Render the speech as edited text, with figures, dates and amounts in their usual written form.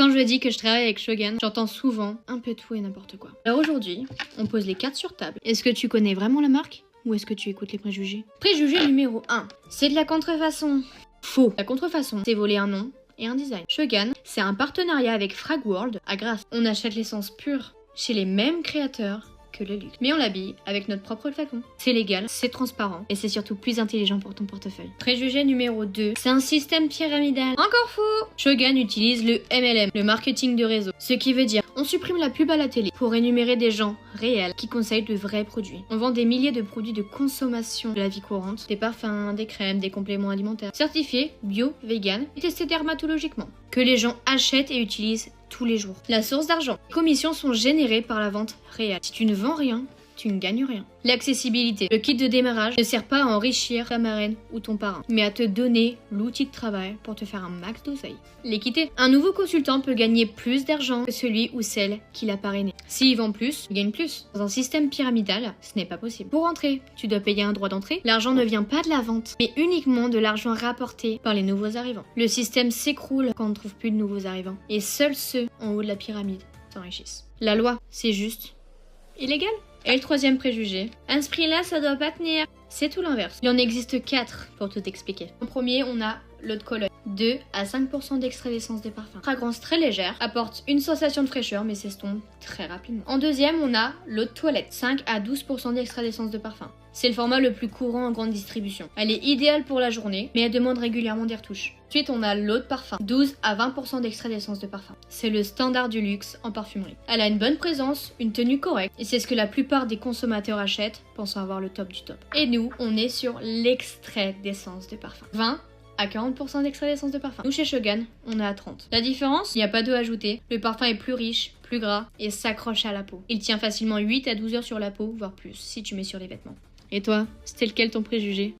Quand je dis que je travaille avec Shogun, j'entends souvent un peu tout et n'importe quoi. Alors aujourd'hui, on pose les cartes sur table. Est-ce que tu connais vraiment la marque ou est-ce que tu écoutes les préjugés? Préjugé numéro 1. C'est de la contrefaçon. Faux. La contrefaçon, c'est voler un nom et un design. Shogun, c'est un partenariat avec Fragworld à Grasse. On achète l'essence pure chez les mêmes créateurs que le luxe. Mais on l'habille avec notre propre flacon. C'est légal, c'est transparent et c'est surtout plus intelligent pour ton portefeuille. Préjugé numéro 2, c'est un système pyramidal. Encore faux. Shogun utilise le MLM, le marketing de réseau. Ce qui veut dire, on supprime la pub à la télé pour énumérer des gens réels qui conseillent de vrais produits. On vend des milliers de produits de consommation de la vie courante, des parfums, des crèmes, des compléments alimentaires, certifiés, bio, vegan et testés dermatologiquement, que les gens achètent et utilisent tous les jours. La source d'argent. Les commissions sont générées par la vente réelle. Si tu ne vends rien, tu ne gagnes rien. L'accessibilité. Le kit de démarrage ne sert pas à enrichir ta marraine ou ton parrain, mais à te donner l'outil de travail pour te faire un max d'oseille. L'équité. Un nouveau consultant peut gagner plus d'argent que celui ou celle qui l'a parrainé. S'il vend plus, il gagne plus. Dans un système pyramidal, ce n'est pas possible. Pour entrer, tu dois payer un droit d'entrée. L'argent ne vient pas de la vente, mais uniquement de l'argent rapporté par les nouveaux arrivants. Le système s'écroule quand on ne trouve plus de nouveaux arrivants. Et seuls ceux en haut de la pyramide s'enrichissent. La loi, c'est juste illégal. Et le troisième préjugé, à ce prix-là, ça doit pas tenir. C'est tout l'inverse. Il en existe 4 pour tout expliquer. En premier, on a l'eau de Cologne. 2 à 5% d'extrait d'essence des parfums. Fragrance très légère, apporte une sensation de fraîcheur mais s'estompe très rapidement. En deuxième, on a l'eau de toilette. 5 à 12% d'extrait d'essence de parfum. C'est le format le plus courant en grande distribution. Elle est idéale pour la journée, mais elle demande régulièrement des retouches. Ensuite, on a l'eau de parfum. 12 à 20% d'extrait d'essence de parfum. C'est le standard du luxe en parfumerie. Elle a une bonne présence, une tenue correcte, et c'est ce que la plupart des consommateurs achètent, pensant avoir le top du top. Et nous, on est sur l'extrait d'essence de parfum. 20 à 40% d'extrait d'essence de parfum. Nous, chez Shogun, on est à 30. La différence, il n'y a pas d'eau ajoutée. Le parfum est plus riche, plus gras et s'accroche à la peau. Il tient facilement 8 à 12 heures sur la peau, voire plus, si tu mets sur les vêtements. Et toi, c'était lequel ton préjugé ?